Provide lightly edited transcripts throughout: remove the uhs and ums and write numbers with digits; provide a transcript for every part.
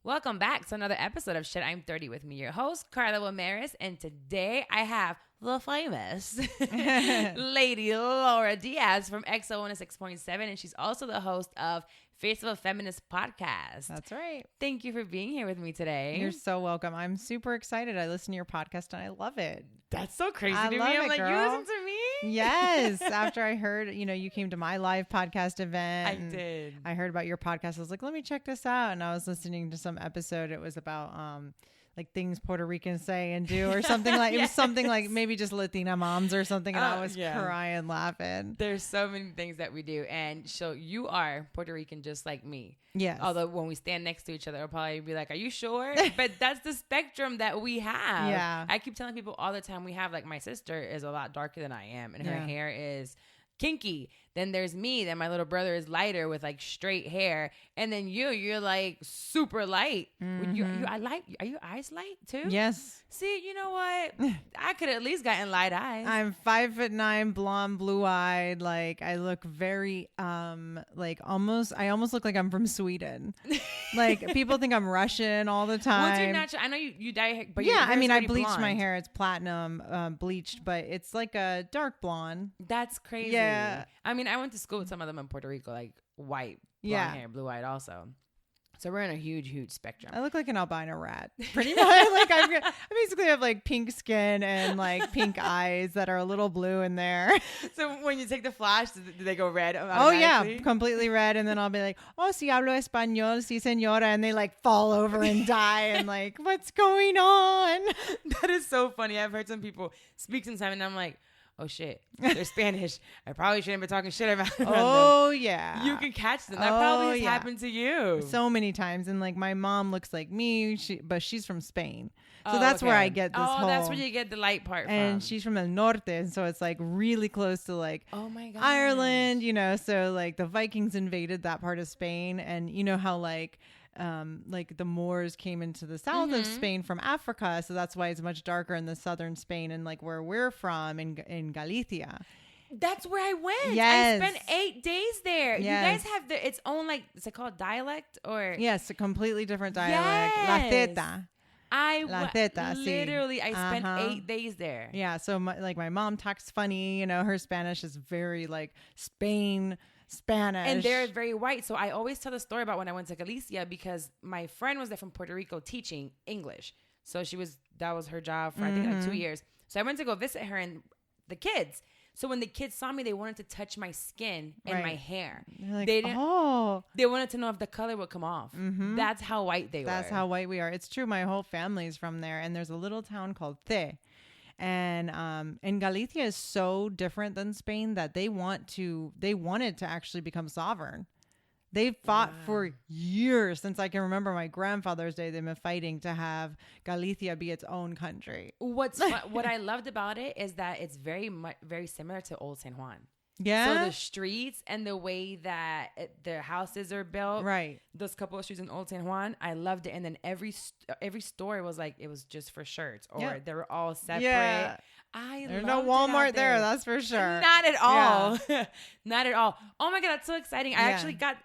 Welcome back to another episode of Shit I'm 30 with me, your host, Carla Ramirez. And today I have the famous lady Laura Diaz from XO 106.7. And she's also the host of Face of a Feminist podcast. That's right. Thank you for being here with me today. You're so welcome. I'm super excited. I listen to your podcast and I love it. That's so crazy to me. love I'm it, like, girl. you listen to me? Yes. After I heard, you came to my live podcast event. I did. I heard about your podcast. I was like, let me check this out. And I was listening to some episode. It was about like things Puerto Ricans say and do or something like, It was something like maybe just Latina moms or something. And I was crying, laughing. There's so many things that we do. And so you are Puerto Rican just like me. Yes. Although when we stand next to each other, I'll probably be like, are you sure? But that's the spectrum that we have. Yeah. I keep telling people all the time we have, like, my sister is a lot darker than I am. And her hair is kinky. Then there's me. Then my little brother is lighter with like straight hair. And then you're like super light. Mm-hmm. Are your eyes light too? Yes. See, you know what? I could at least gotten light eyes. I'm 5'9", blonde, blue-eyed. Like I look very, I almost look like I'm from Sweden. Like people think I'm Russian all the time. What's your natural? I know you dye your hair, but yeah, your hair's I already bleached blonde. my hair. It's platinum bleached, but it's like a dark blonde. That's crazy. Yeah. I mean, I went to school with some of them in Puerto Rico, like white, blonde hair, blue-eyed also. So we're in a huge, huge spectrum. I look like an albino rat, pretty much. Like I basically have like pink skin and like pink eyes that are a little blue in there. So when you take the flash, do they go red? Oh yeah, completely red. And then I'll be like, oh, si hablo español, si señora, and they like fall over and die. And like, what's going on? That is so funny. I've heard some people speak sometime, and I'm like, oh shit, they're Spanish. I probably shouldn't be talking shit about them. Oh yeah, you can catch them. That probably has happened to you so many times. And like my mom looks like me, but she's from Spain, so that's where I get this whole. That's where you get the light part from. And she's from El Norte, and so it's like really close to like my God, Ireland, So like the Vikings invaded that part of Spain, and you know how like the Moors came into the south of Spain from Africa, so that's why it's much darker in the southern Spain and like where we're from in Galicia. That's where I went. Yes. I spent 8 days there. Yes. You guys have its own, like, is it called dialect or? Yes, a completely different dialect. La Zeta. Literally, I spent 8 days there. Yeah, so my mom talks funny. Her Spanish is very like Spanish. And they're very white. So I always tell the story about when I went to Galicia because my friend was there from Puerto Rico teaching English. So that was her job for I think like 2 years. So I went to go visit her and the kids. So when the kids saw me, they wanted to touch my skin and my hair. Like, they wanted to know if the color would come off. That's how white they were. That's how white we are. It's true. My whole family's from there. And there's a little town called T. And Galicia is so different than Spain that they wanted to actually become sovereign. They fought for years since I can remember my grandfather's day. They've been fighting to have Galicia be its own country. What I loved about it is that it's very similar to Old San Juan. Yeah. So the streets and the way that their houses are built, right? Those couple of streets in Old San Juan, I loved it. And then every store was like it was just for shirts, or they were all separate. Yeah. There's no Walmart there, that's for sure. Not at all. Yeah. Not at all. Oh my God, that's so exciting! I actually got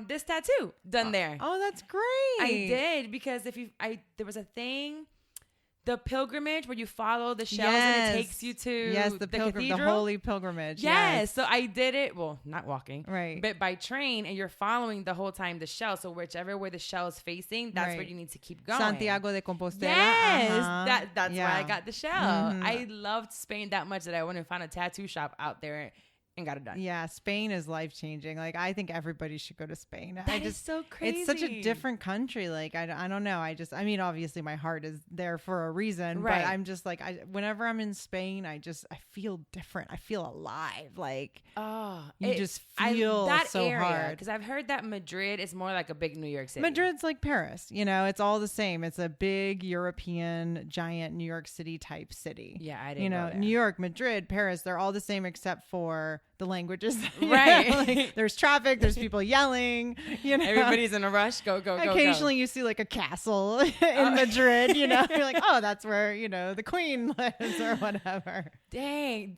this tattoo done there. Oh, that's great. I did because there was a thing. The pilgrimage where you follow the shells and it takes you to the cathedral. The holy pilgrimage. Yes. So I did it. Well, not walking. Right. But by train, and you're following the whole time the shell. So whichever way the shell is facing, that's where you need to keep going. Santiago de Compostela. Yes. That's why I got the shell. I loved Spain that much that I went and found a tattoo shop out there and got it done. Yeah, Spain is life-changing. Like, I think everybody should go to Spain. That is so crazy. It's such a different country. Like, I don't know. I mean, obviously my heart is there for a reason, but I'm just like, whenever I'm in Spain, I feel different. I feel alive. Like, you just feel that so area, hard. because I've heard that Madrid is more like a big New York City. Madrid's like Paris. It's all the same. It's a big European, giant New York City type city. Yeah, I didn't know that. New York, Madrid, Paris, they're all the same except for the languages. Right. Like, there's traffic, there's people yelling, everybody's in a rush. Go. Occasionally you see like a castle in Madrid, you're like, oh, that's where, the queen lives or whatever. Dang.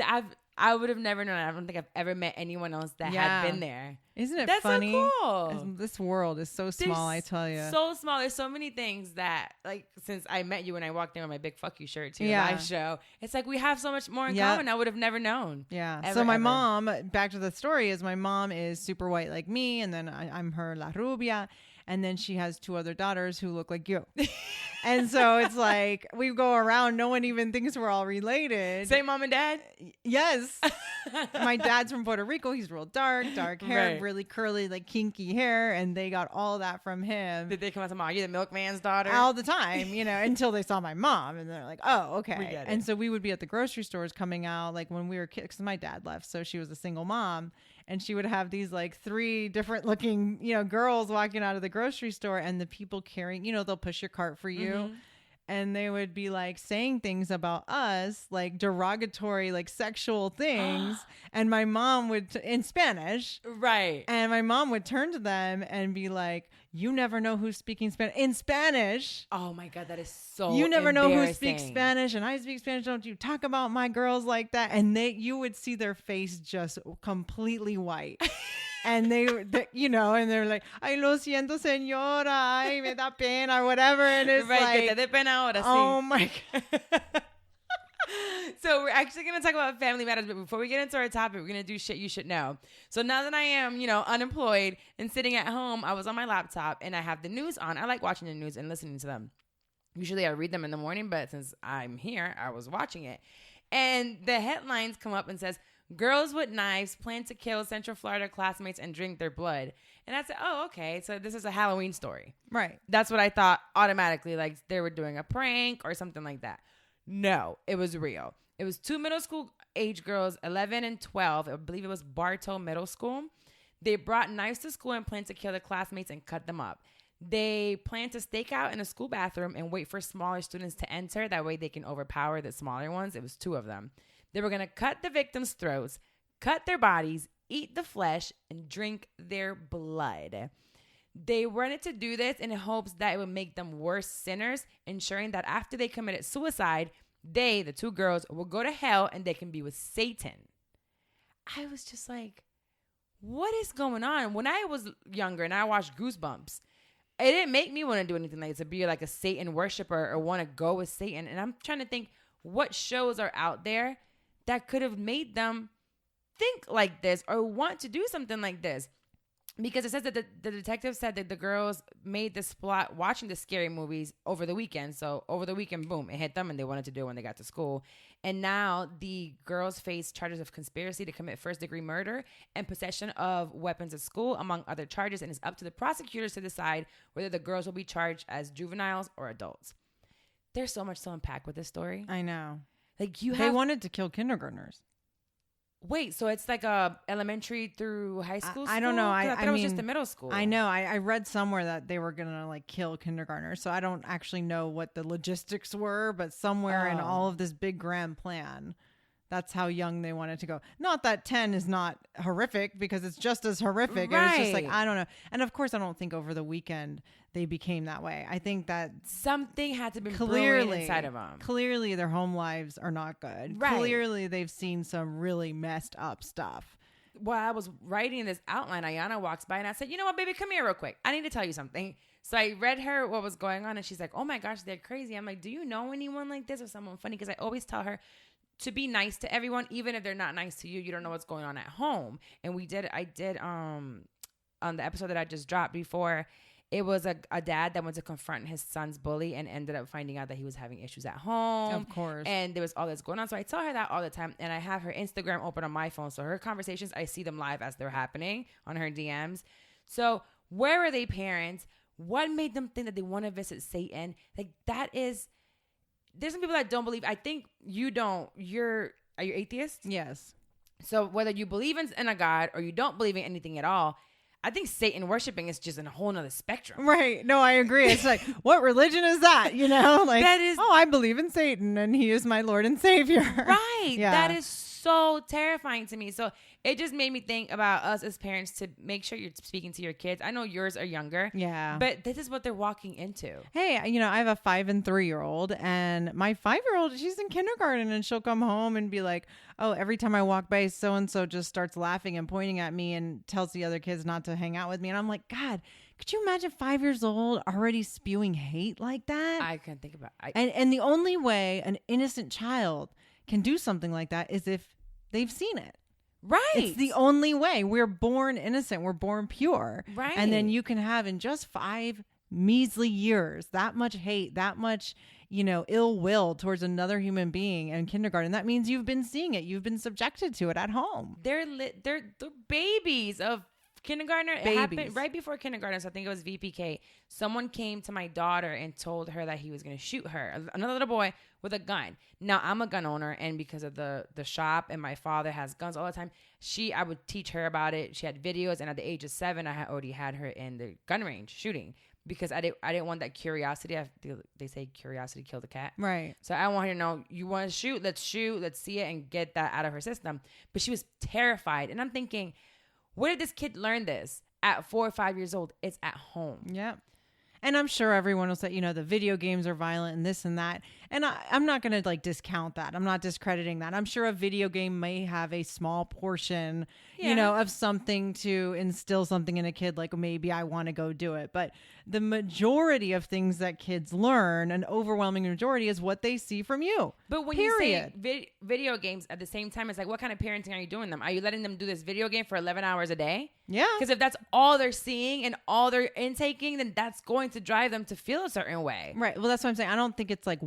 I would have never known. I don't think I've ever met anyone else that had been there. Isn't it That's funny? So cool. This world is so small, I tell you. So small. There's so many things that, like, since I met you when I walked in with my big fuck you shirt to your live show, it's like we have so much more in common. I would have never known. Yeah. So my mom, back to the story, is my mom is super white like me, and then I'm her La Rubia. And then she has 2 other daughters who look like you. And so it's like we go around. No one even thinks we're all related. Same mom and dad? Yes. My dad's from Puerto Rico. He's real dark hair, really curly, like kinky hair. And they got all that from him. Did they come out to mom? Are you the milkman's daughter? All the time, until they saw my mom. And they're like, oh, okay. We get it. And so we would be at the grocery stores coming out like when we were kids. Because my dad left. So she was a single mom. And she would have these like 3 different looking, girls walking out of the grocery store, and the people carrying, they'll push your cart for you. Mm-hmm. And they would be like saying things about us, like derogatory, like sexual things. And my mom would, in Spanish. Right. And my mom would turn to them and be like, you never know who's speaking Spanish. In Spanish. Oh my God, that is so You never know who speaks Spanish, and I speak Spanish. Don't you talk about my girls like that. And you would see their face just completely white. And they, and they're like, ay, lo siento, señora, ay, me da pena, or whatever. And it's like, que te dé pena ahora, oh my God. So we're actually going to talk about family matters, but before we get into our topic, we're going to do shit you should know. So now that I am, unemployed and sitting at home, I was on my laptop and I have the news on. I like watching the news and listening to them. Usually I read them in the morning, but since I'm here, I was watching it. And the headlines come up and says, girls with knives plan to kill Central Florida classmates and drink their blood. And I said, oh, okay. So this is a Halloween story. Right. That's what I thought automatically, like they were doing a prank or something like that. No, it was real. It was 2 middle school age girls, 11 and 12. I believe it was Bartow Middle School. They brought knives to school and planned to kill their classmates and cut them up. They planned to stake out in a school bathroom and wait for smaller students to enter. That way they can overpower the smaller ones. It was 2 of them. They were going to cut the victims' throats, cut their bodies, eat the flesh, and drink their blood. They wanted to do this in hopes that it would make them worse sinners, ensuring that after they committed suicide, they, the 2 girls, will go to hell and they can be with Satan. I was just like, what is going on? When I was younger and I watched Goosebumps, it didn't make me want to do anything like this, to be like a Satan worshiper or want to go with Satan. And I'm trying to think what shows are out there that could have made them think like this or want to do something like this. Because it says that the detective said that the girls made this plot watching the scary movies over the weekend. So over the weekend, boom, it hit them and they wanted to do it when they got to school. And now the girls face charges of conspiracy to commit first-degree murder and possession of weapons at school, among other charges. And it's up to the prosecutors to decide whether the girls will be charged as juveniles or adults. There's so much to unpack with this story. I know. Like they wanted to kill kindergartners. Wait, so it's like a elementary through high school? I don't know. I thought it was just a middle school. I know. I read somewhere that they were gonna like kill kindergartners. So I don't actually know what the logistics were, but somewhere in all of this big grand plan, that's how young they wanted to go. Not that 10 is not horrific, because it's just as horrific. Right. It was just like, I don't know. And of course, I don't think over the weekend they became that way. I think that something had to be brewing inside of them. Clearly, their home lives are not good. Right. Clearly, they've seen some really messed up stuff. While I was writing this outline, Ayana walks by and I said, you know what, baby, come here real quick. I need to tell you something. So I read her what was going on and she's like, oh my gosh, they're crazy. I'm like, do you know anyone like this or someone funny? Because I always tell her to be nice to everyone, even if they're not nice to you. You don't know what's going on at home. And I did on the episode that I just dropped before, it was a dad that went to confront his son's bully and ended up finding out that he was having issues at home. Of course. And there was all this going on. So I tell her that all the time. And I have her Instagram open on my phone. So her conversations, I see them live as they're happening on her DMs. So where are they parents? What made them think that they want to visit Satan? Like that is... There's some people that don't believe. I think you don't. Are you atheist? Yes. So whether you believe in a God or you don't believe in anything at all, I think Satan worshiping is just in a whole nother spectrum. Right. No, I agree. It's like, what religion is that? Like, that is, I believe in Satan and he is my Lord and Savior. Right. Yeah. That is so terrifying to me. So it just made me think about us as parents to make sure you're speaking to your kids. I know yours are younger. Yeah. But this is what they're walking into. Hey, I have a 5 and 3-year-old, and my 5-year-old, she's in kindergarten, and she'll come home and be like, oh, every time I walk by, so-and-so just starts laughing and pointing at me and tells the other kids not to hang out with me. And I'm like, God, could you imagine 5 years old already spewing hate like that? I can't think about it. And the only way an innocent child can do something like that is if they've seen it. Right. It's the only way. We're born innocent. We're born pure. Right. And then you can have in just 5 measly years that much hate, that much, ill will towards another human being in kindergarten. That means you've been seeing it. You've been subjected to it at home. They're babies of kindergartner. It happened right before kindergarten. So I think it was VPK. Someone came to my daughter and told her that he was going to shoot her, another little boy with a gun. Now I'm a gun owner, and because of the shop and my father has guns all the time, I would teach her about it. She had videos, and at the age of 7, I had already had her in the gun range shooting because I didn't want that curiosity. They say curiosity killed the cat. Right. So I want her to know, you want to shoot, let's see it and get that out of her system. But she was terrified, and I'm thinking, where did this kid learn this? At 4 or 5 years old, it's at home. Yep. And I'm sure everyone will say, the video games are violent and this and that. And I'm not going to discount that. I'm not discrediting that. I'm sure a video game may have a small portion, of something to instill something in a kid. Like maybe I want to go do it. But the majority of things that kids learn, an overwhelming majority, is what they see from you. But when you say video games at the same time, it's like, what kind of parenting are you doing them? Are you letting them do this video game for 11 hours a day? Yeah. Because if that's all they're seeing and all they're intaking, then that's going to drive them to feel a certain way. Right. Well, that's what I'm saying. I don't think it's like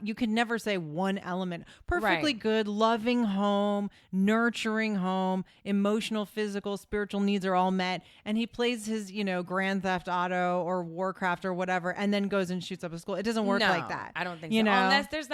you can never say one element. Perfectly good, loving home, nurturing home, emotional, physical, spiritual needs are all met. And he plays his, Grand Theft Auto or Warcraft or whatever, and then goes and shoots up a school. It doesn't work like that. I don't think so. Unless there's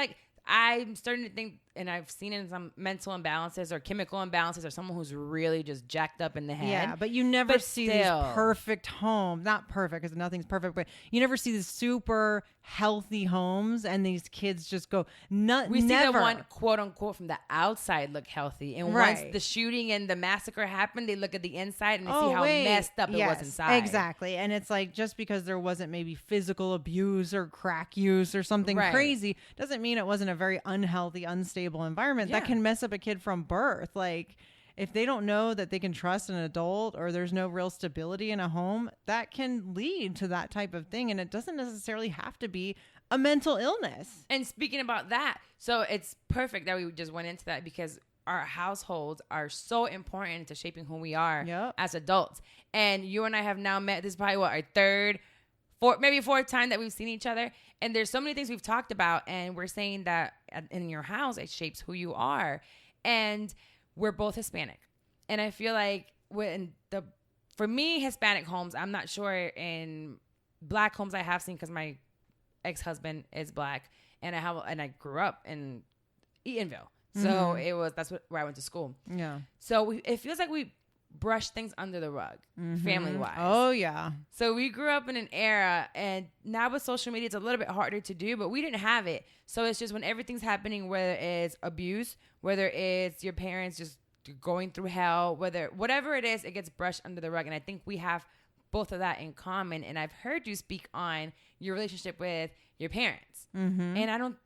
I'm starting to think, and I've seen it in some mental imbalances or chemical imbalances or someone who's really just jacked up in the head. Yeah, but you never see these perfect homes. Not perfect, because nothing's perfect, but you never see these super healthy homes and these kids just go nuts. We see the one, quote unquote, from the outside look healthy. And once the shooting and the massacre happened, they look at the inside and they see how messed up it was inside. Exactly. And it's like, just because there wasn't maybe physical abuse or crack use or something crazy doesn't mean it wasn't a very unhealthy, unstable environment that can mess up a kid from birth. Like, if they don't know that they can trust an adult or there's no real stability in a home, that can lead to that type of thing. And it doesn't necessarily have to be a mental illness. And speaking about that, so it's perfect that we just went into that, because our households are so important to shaping who we are as adults. And you and I have now met, this is probably our third, fourth time that we've seen each other. And there's so many things we've talked about, and we're saying that in your house, it shapes who you are. And we're both Hispanic. And I feel like for me, Hispanic homes, I'm not sure in Black homes I have seen, because my ex-husband is Black, and I grew up in Eatonville. So that's where I went to school. Yeah. So it feels like we brush things under the rug, family-wise. Oh, yeah. So we grew up in an era, and now with social media, it's a little bit harder to do, but we didn't have it. So it's just when everything's happening, whether it's abuse, whether it's your parents just going through hell, whatever it is, it gets brushed under the rug. And I think we have both of that in common. And I've heard you speak on your relationship with your parents. And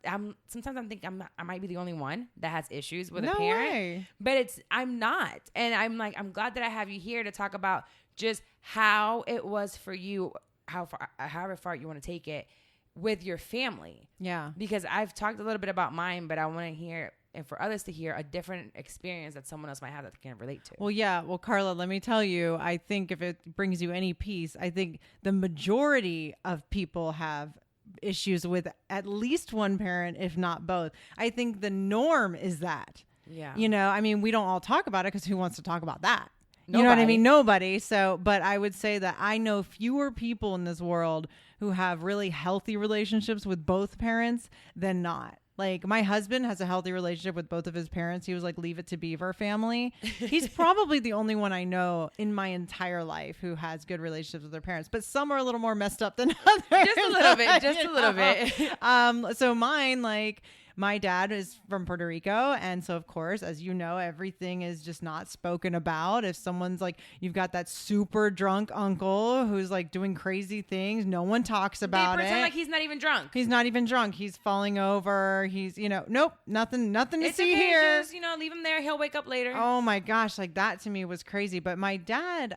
sometimes I'm thinking I might be the only one that has issues with a parent, but I'm not. And I'm glad that I have you here to talk about just how it was for you, however far you want to take it with your family. Yeah. Because I've talked a little bit about mine, but I want to hear, and for others to hear, a different experience that someone else might have that they can relate to. Well, yeah. Well, Carla, let me tell you, I think if it brings you any peace, I think the majority of people have issues with at least one parent, if not both. I think the norm is that. Yeah. I mean, we don't all talk about it, because who wants to talk about that? Nobody. You know what I mean? Nobody. So, but I would say that I know fewer people in this world who have really healthy relationships with both parents than not. Like, my husband has a healthy relationship with both of his parents. He was like, Leave It to Beaver family. He's probably the only one I know in my entire life who has good relationships with their parents, but some are a little more messed up than others. Just a little bit. So mine, like, my dad is from Puerto Rico. And so, of course, as you know, everything is just not spoken about. If someone's like, you've got that super drunk uncle who's like doing crazy things, no one talks about it. They pretend like he's not even drunk. He's not even drunk. He's falling over. He's, nope, nothing to see here. Just, leave him there. He'll wake up later. Oh my gosh. Like that to me was crazy. But my dad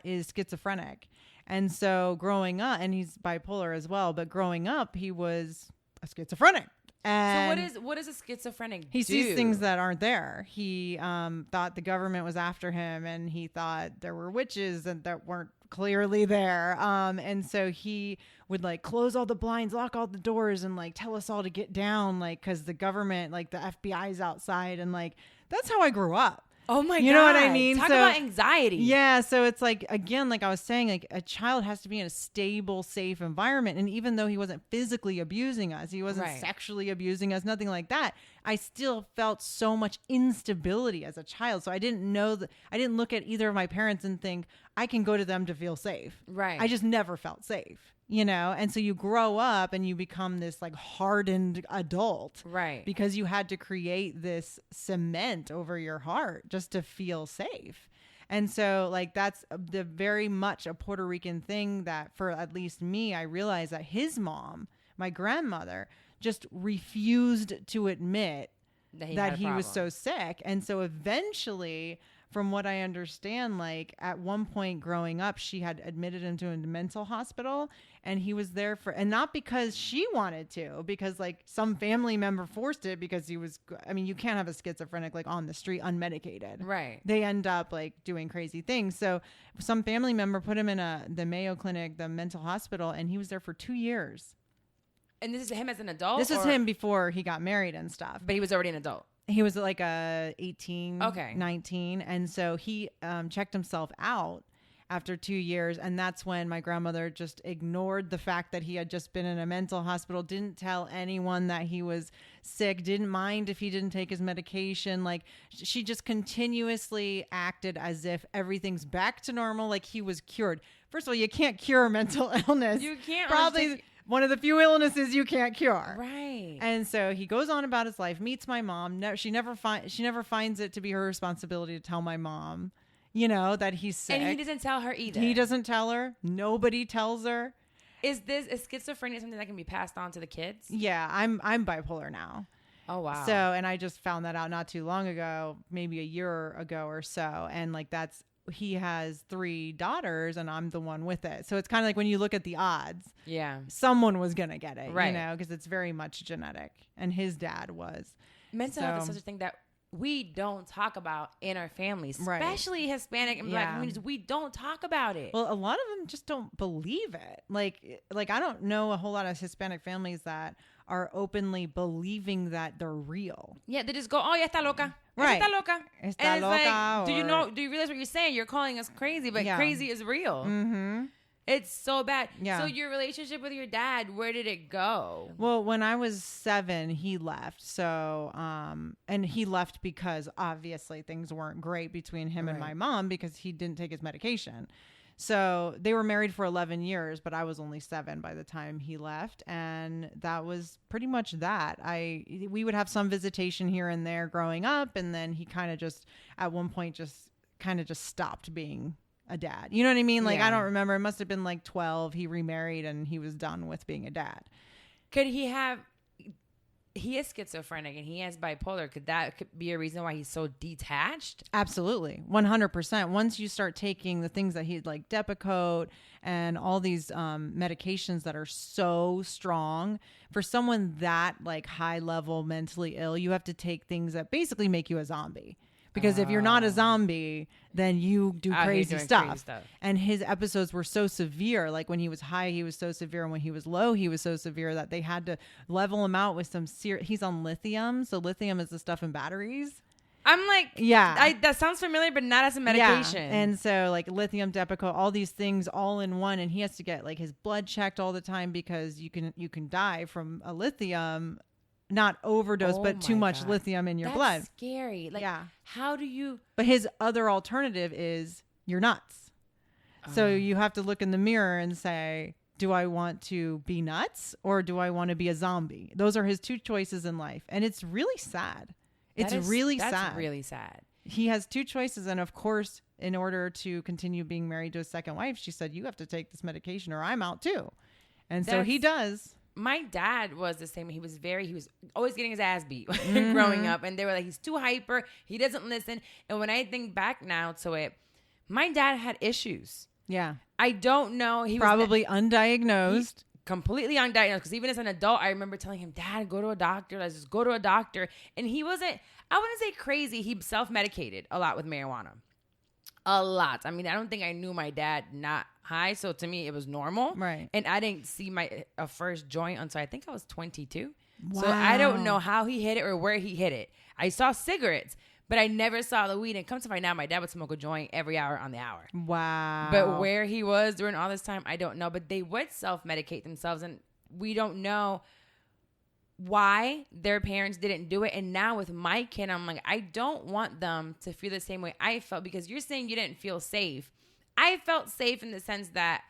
is schizophrenic. And so growing up, and he's bipolar as well, but growing up, he was a schizophrenic. And so what is a schizophrenic He sees things that aren't there. He thought the government was after him, and he thought there were witches that weren't clearly there. And so he would like close all the blinds, lock all the doors, and like tell us all to get down, like, because the government, like the FBI's outside. And like, that's how I grew up. Oh my God. You know what I mean? Talk about anxiety. Yeah. So it's like, again, like I was saying, like a child has to be in a stable, safe environment. And even though he wasn't physically abusing us, he wasn't sexually abusing us, nothing like that, I still felt so much instability as a child. So I didn't look at either of my parents and think I can go to them to feel safe. Right. I just never felt safe. And so you grow up and you become this like hardened adult. Right. Because you had to create this cement over your heart just to feel safe. And so like that's the very much a Puerto Rican thing that for at least me, I realized that his mom, my grandmother, just refused to admit that he was so sick. And so eventually, from what I understand, like at one point growing up, she had admitted him to a mental hospital, and he was there and not because she wanted to, because like some family member forced it, because you can't have a schizophrenic like on the street unmedicated. Right. They end up like doing crazy things. So some family member put him in the Mayo Clinic, the mental hospital, and he was there for 2 years. And this is him as an adult? This is him before he got married and stuff. But he was already an adult. He was like 18, okay, 19. And so he checked himself out after 2 years. And that's when my grandmother just ignored the fact that he had just been in a mental hospital, didn't tell anyone that he was sick, didn't mind if he didn't take his medication. Like she just continuously acted as if everything's back to normal, like he was cured. First of all, you can't cure mental illness. You can't. Probably one of the few illnesses you can't cure. Right. And so he goes on about his life, meets my mom. She never finds it to be her responsibility to tell my mom, that he's sick. And he doesn't tell her either. He doesn't tell her. Nobody tells her. Is schizophrenia something that can be passed on to the kids? Yeah, I'm bipolar now. Oh, wow. So, and I just found that out not too long ago, maybe a year ago or so. And like he has 3 daughters and I'm the one with it. So it's kind of like when you look at the odds, someone was going to get it, right? Because it's very much genetic, and his dad was. Mental health is such a thing that we don't talk about in our families, especially Hispanic and Black communities. We don't talk about it. Well, a lot of them just don't believe it. Like I don't know a whole lot of Hispanic families that are openly believing that they're real. Yeah, they just go, oh, ya está loca. Right. Está loca. Está and it's loca. Like, do you realize what you're saying? You're calling us crazy, but crazy is real. Mm-hmm. It's so bad. Yeah. So your relationship with your dad, where did it go? Well, when I was 7, he left. So, and he left because obviously things weren't great between him and my mom, because he didn't take his medication. So they were married for 11 years, but I was only 7 by the time he left. And that was pretty much that. We would have some visitation here and there growing up. And then he kind of just, at one point, just stopped being a dad. You know what I mean? Like, I don't remember. It must have been like 12. He remarried and he was done with being a dad. He is schizophrenic and he has bipolar. Could be a reason why he's so detached? Absolutely. 100%. Once you start taking the things that he'd like Depakote and all these medications that are so strong, for someone that like high level mentally ill, you have to take things that basically make you a zombie. Because if you're not a zombie, then you do crazy stuff. And his episodes were so severe. Like when he was high, he was so severe. And when he was low, he was so severe that they had to level him out with some he's on lithium. So lithium is the stuff in batteries. I'm like, that sounds familiar, but not as a medication. Yeah. And so like lithium, Depakote, all these things all in one. And he has to get like his blood checked all the time, because you can die from a lithium. Not overdose, but too much lithium in your blood. That's scary. Like, how do you... But his other alternative is you're nuts. So you have to look in the mirror and say, do I want to be nuts or do I want to be a zombie? Those are his two choices in life. And it's really sad. That's really sad. He has two choices. And of course, in order to continue being married to his second wife, she said, you have to take this medication or I'm out too. And so he does. My dad was the same. He was always getting his ass beat growing up. And they were like, he's too hyper. He doesn't listen. And when I think back now to it, my dad had issues. Yeah. I don't know. He probably undiagnosed. Completely undiagnosed. Because even as an adult, I remember telling him, Dad, go to a doctor. Let's just go to a doctor. And he wasn't, I wouldn't say crazy. He self-medicated a lot with marijuana. A lot. I mean, I don't think I knew my dad not high. So to me, it was normal. Right. And I didn't see my first joint until I think I was 22. Wow. So I don't know how he hit it or where he hit it. I saw cigarettes, but I never saw the weed. And come to find out, my dad would smoke a joint every hour on the hour. Wow. But where he was during all this time, I don't know. But they would self-medicate themselves. And we don't know why their parents didn't do it. And now with my kid, I'm like, I don't want them to feel the same way I felt, because you're saying you didn't feel safe. I felt safe in the sense that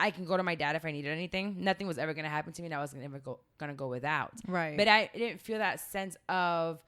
I can go to my dad if I needed anything. Nothing was ever going to happen to me, and I wasn't ever going to go without. Right. But I didn't feel that sense of,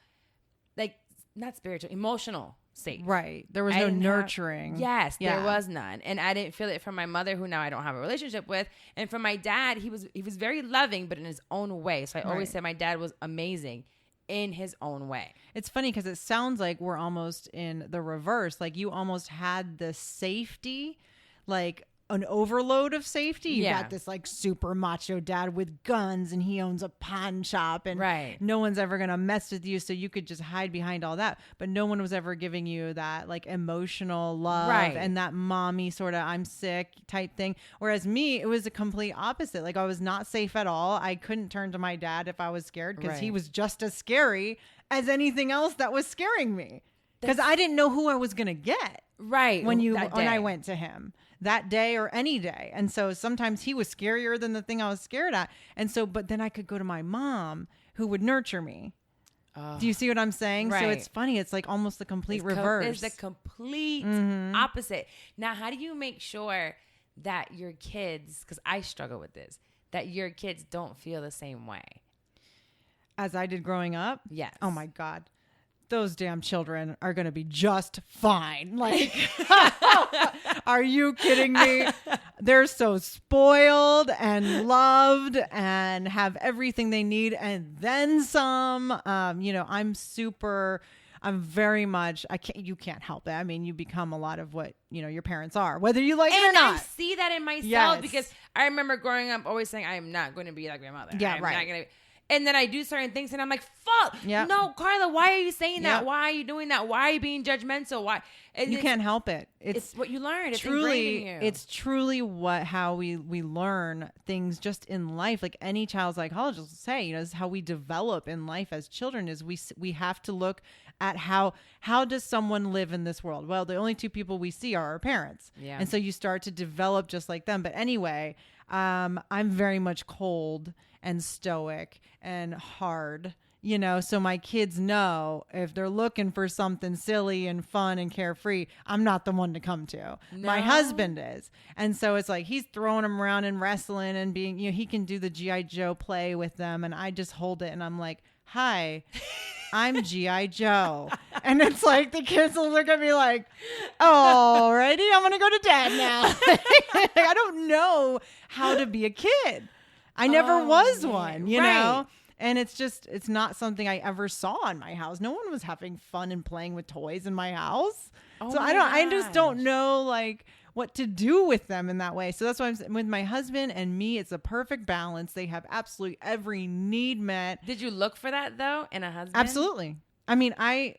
like, not spiritual, emotional safe. Right. There was no nurturing. There was none. And I didn't feel it from my mother, who now I don't have a relationship with. And from my dad, he was very loving, but in his own way. So I always said my dad was amazing in his own way. It's funny because it sounds like we're almost in the reverse. Like you almost had the safety, like an overload of safety. You got this like super macho dad with guns and he owns a pawn shop and no one's ever going to mess with you. So you could just hide behind all that. But no one was ever giving you that like emotional love and that mommy sort of I'm sick type thing. Whereas me, it was a complete opposite. Like I was not safe at all. I couldn't turn to my dad if I was scared because he was just as scary as anything else that was scaring me. Because I didn't know who I was going to get. Right. When I went to him that day or any day. And so sometimes he was scarier than the thing I was scared at. And so, but then I could go to my mom who would nurture me. Do you see what I'm saying? Right. So it's funny. It's like almost the complete reverse. It's the complete opposite. Now, how do you make sure that your kids, because I struggle with this, that your kids don't feel the same way? As I did growing up? Yes. Oh my God. Those damn children are going to be just fine. Like, are you kidding me? They're so spoiled and loved and have everything they need and then some. I'm very much, you can't help it. I mean, you become a lot of what, your parents are, whether you like it or not. I see that in myself because I remember growing up always saying, I am not going to be like my mother. Yeah, I'm right. not gonna be. And then I do certain things and I'm like, fuck. Yep. No, Carla, why are you saying that? Why are you doing that? Why are you being judgmental? Why? You can't help it. It's what you learn. It's truly, ingrained in you. It's truly how we learn things just in life. Like any child psychologist will say, this is how we develop in life as children is we have to look at how does someone live in this world? Well, the only two people we see are our parents. Yeah. And so you start to develop just like them. But anyway, I'm very much cold and stoic and hard, so my kids know if they're looking for something silly and fun and carefree, I'm not the one to come to. No. My husband is. And so it's like he's throwing them around and wrestling and being, he can do the G.I. Joe play with them. And I just hold it and I'm like, hi, I'm G.I. Joe. And it's like the kids will look at me like, alrighty, I'm going to go to dad now. I don't know how to be a kid. I never was one, you know? And it's not something I ever saw in my house. No one was having fun and playing with toys in my house. So I just don't know like what to do with them in that way. So that's why I'm saying with my husband and me, it's a perfect balance. They have absolutely every need met. Did you look for that though in a husband? Absolutely. I mean, I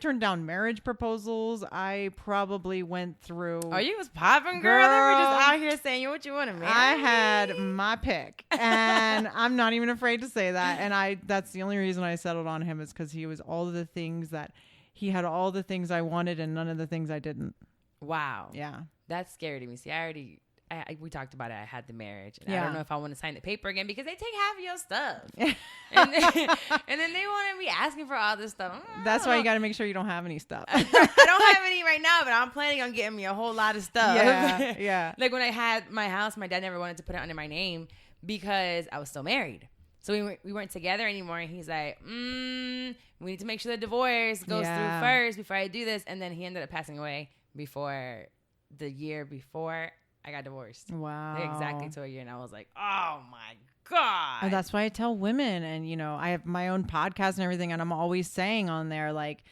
turned down marriage proposals. I probably went through. Oh, you was popping, girl. They were just out here saying what you want to marry. I had my pick, and I'm not even afraid to say that. And that's the only reason I settled on him is because he was all of the things that he had all the things I wanted and none of the things I didn't. Wow. Yeah. That's scary to me. See, I already we talked about it. I had the marriage. And Yeah. I don't know if I want to sign the paper again because they take half of your stuff. and then they want to be asking for all this stuff. That's why you got to make sure you don't have any stuff. I don't have any right now, but I'm planning on getting me a whole lot of stuff. Yeah, yeah. Like when I had my house, my dad never wanted to put it under my name because I was still married. So we weren't together anymore. And he's like, we need to make sure the divorce goes through first before I do this. And then he ended up passing away before the year before I got divorced. Wow. Exactly to a year. And I was like, oh my God. And that's why I tell women, and you know, I have my own podcast and everything, and I'm always saying on there, like,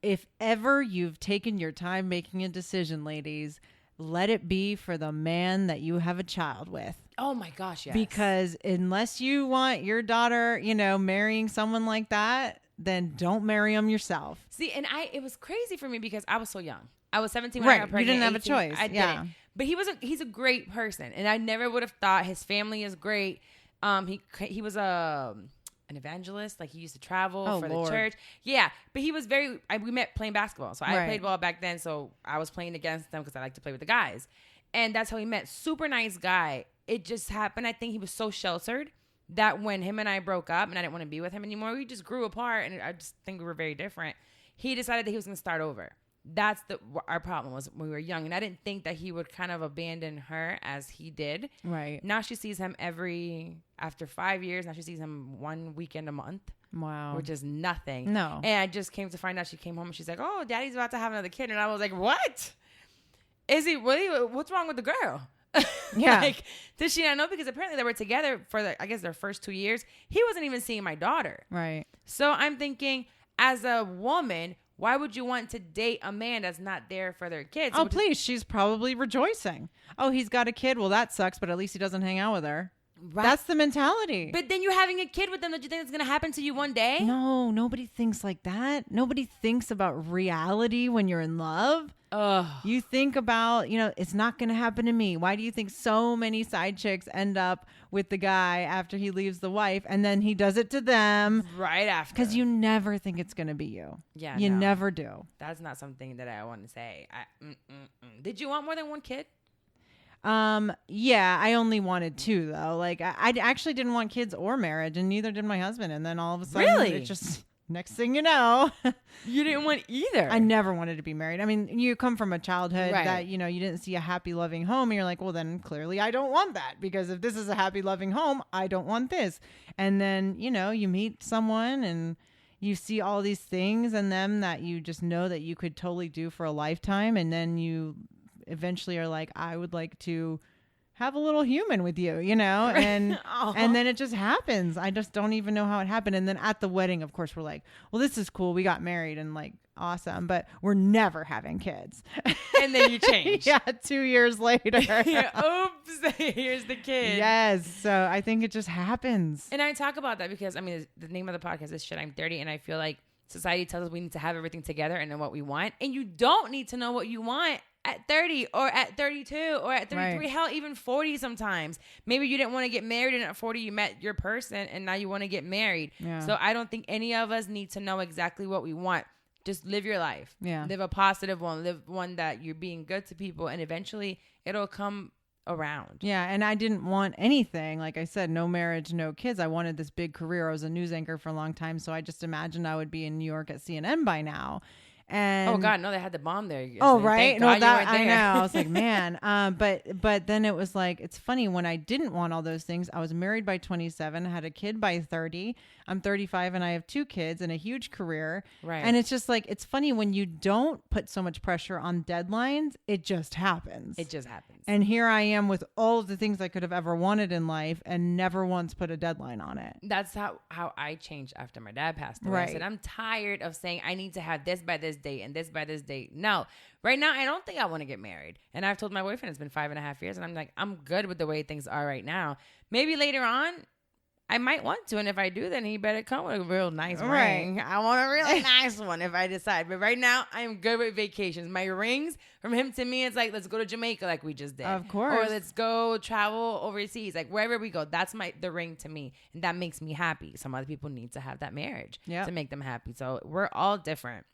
if ever you've taken your time making a decision, ladies, let it be for the man that you have a child with. Oh my gosh, yes. Because unless you want your daughter, you know, marrying someone like that, then don't marry them yourself. See, and it was crazy for me because I was so young. I was 17 when Right. I got pregnant. You didn't have 18. a choice. I didn't. But he's a great person. And I never would have thought his family is great. He was an evangelist. Like he used to travel for Lord. the church. Yeah. But he was we met playing basketball. So I Right. played ball back then. So I was playing against them because I like to play with the guys. And that's how we met. Super nice guy. It just happened. I think he was so sheltered that when him and I broke up and I didn't want to be with him anymore, we just grew apart. And I just think we were very different. He decided that he was going to start over. That's our problem was when we were young. And I didn't think that he would kind of abandon her as he did. Right. Now she sees him after 5 years, now she sees him one weekend a month. Wow. Which is nothing. No. And I just came to find out she came home and she's like, oh, daddy's about to have another kid. And I was like, what? Is he really? What's wrong with the girl? Yeah. Like, does she not know? Because apparently they were together for I guess their first 2 years. He wasn't even seeing my daughter. Right. So I'm thinking, as a woman, why would you want to date a man that's not there for their kids? Oh, please. She's probably rejoicing. Oh, he's got a kid. Well, that sucks, but at least he doesn't hang out with her. Right. That's the mentality. But then you're having a kid with them. Don't you think it's going to happen to you one day? No, nobody thinks like that. Nobody thinks about reality when you're in love. You think about, you know, it's not going to happen to me. Why do you think so many side chicks end up with the guy after he leaves the wife and then he does it to them? Right after. Because you never think it's going to be you. Yeah. You never do. That's not something that I want to say. Did you want more than one kid? Yeah, I only wanted 2 though. Like I actually didn't want kids or marriage, and neither did my husband. And then all of a sudden, really? it just next thing you know, you didn't want either. I never wanted to be married. I mean, you come from a childhood right. that, you know, you didn't see a happy, loving home. And you're like, well, then clearly I don't want that, because if this is a happy, loving home, I don't want this. And then, you know, you meet someone and you see all these things in them that you just know that you could totally do for a lifetime. And then you eventually are like, I would like to have a little human with you, you know, and and then it just happens. I just don't even know how it happened. And then at the wedding, of course, we're like, well, this is cool. We got married and like, awesome, but we're never having kids. And then you change. Yeah, 2 years later. Oops, here's the kid. Yes. So I think it just happens. And I talk about that because, I mean, the name of the podcast is Shit, I'm 30. And I feel like society tells us we need to have everything together and know what we want. And you don't need to know what you want at 30 or at 32 or at 33, right. Hell, even 40 sometimes. Maybe you didn't want to get married and at 40 you met your person and now you want to get married. Yeah. So I don't think any of us need to know exactly what we want. Just live your life. Yeah. Live a positive one. Live one that you're being good to people and eventually it'll come around. Yeah. And I didn't want anything. Like I said, no marriage, no kids. I wanted this big career. I was a news anchor for a long time. So I just imagined I would be in New York at CNN by now. And oh God, no, they had the bomb there. Oh, right. No, that I know. I was like, man. But then it was like, it's funny, when I didn't want all those things, I was married by 27, had a kid by 30. I'm 35 and I have 2 kids and a huge career. Right. And it's just like, it's funny when you don't put so much pressure on deadlines, it just happens. It just happens. And here I am with all of the things I could have ever wanted in life and never once put a deadline on it. That's how I changed after my dad passed away. Right. I said, I'm tired of saying I need to have this by this date and this by this date. No, right now, I don't think I want to get married. And I've told my boyfriend it's been 5.5 years and I'm like, I'm good with the way things are right now. Maybe later on, I might want to. And if I do, then he better come with a real nice ring. I want a really nice one if I decide. But right now, I'm good with vacations. My rings from him to me, it's like, let's go to Jamaica like we just did. Of course. Or let's go travel overseas. Like wherever we go, that's the ring to me. And that makes me happy. Some other people need to have that marriage to make them happy. So we're all different.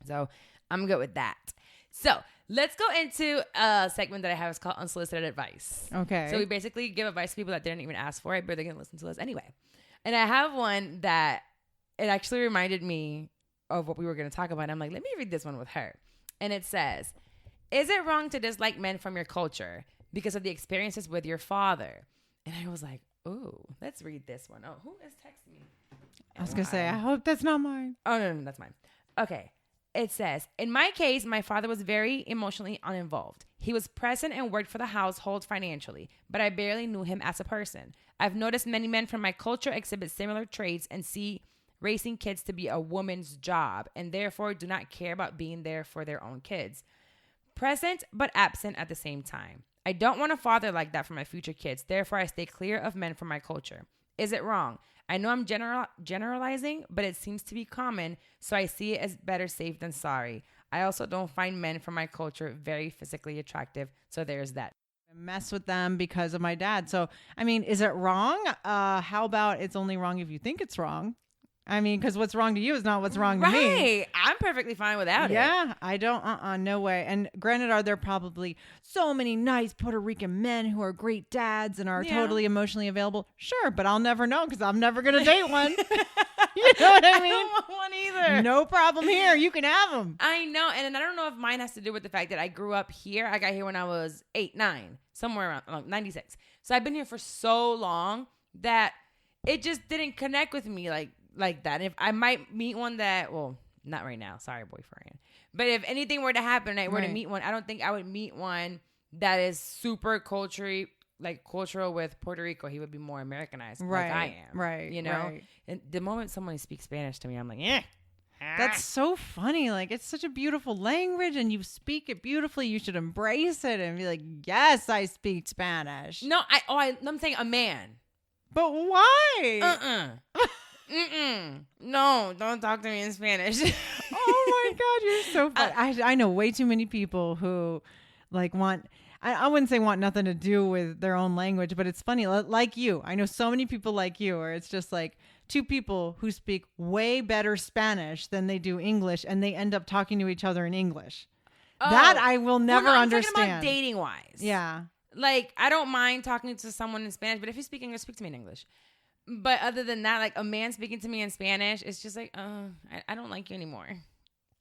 So I'm good with that. So let's go into a segment that I have. It's called Unsolicited Advice. Okay. So we basically give advice to people that didn't even ask for it, but they're going to listen to us anyway. And I have one that it actually reminded me of what we were going to talk about. I'm like, let me read this one with her. And it says, is it wrong to dislike men from your culture because of the experiences with your father? And I was like, ooh, let's read this one. Oh, who is texting me? I was going to say, I hope that's not mine. Oh, no, that's mine. Okay. It says, in my case, my father was very emotionally uninvolved. He was present and worked for the household financially, but I barely knew him as a person. I've noticed many men from my culture exhibit similar traits and see raising kids to be a woman's job and therefore do not care about being there for their own kids. Present but absent at the same time. I don't want a father like that for my future kids. Therefore, I stay clear of men from my culture. Is it wrong? I know I'm generalizing, but it seems to be common, so I see it as better safe than sorry. I also don't find men from my culture very physically attractive, so there's that. Mess with them because of my dad. So, I mean, is it wrong? How about it's only wrong if you think it's wrong? I mean, because what's wrong to you is not what's wrong to me. Right. I'm perfectly fine without it. Yeah, I don't. No way. And granted, are there probably so many nice Puerto Rican men who are great dads and are totally emotionally available? Sure, but I'll never know because I'm never going to date one. You know what I mean? I don't want one either. No problem here. You can have them. I know. And I don't know if mine has to do with the fact that I grew up here. I got here when I was 8, 9, somewhere around 96. So I've been here for so long that it just didn't connect with me like that. If I might meet one that, well, not right now. Sorry, boyfriend. But if anything were to happen and I were to meet one, I don't think I would meet one that is super cultural with Puerto Rico. He would be more Americanized like I am. Right. You know? Right. And the moment someone speaks Spanish to me, I'm like, That's so funny. Like, it's such a beautiful language and you speak it beautifully. You should embrace it and be like, yes, I speak Spanish. No, I'm saying a man. But why? No, don't talk to me in Spanish. Oh my God, you're so funny. I know way too many people who want, I wouldn't say want nothing to do with their own language, but it's funny. Like you, I know so many people like you where it's just like two people who speak way better Spanish than they do English and they end up talking to each other in English. Oh. That I will never understand. I'm talking about dating wise. Yeah. Like, I don't mind talking to someone in Spanish, but if you speak English, speak to me in English. But other than that, like a man speaking to me in Spanish, it's just like, I don't like you anymore.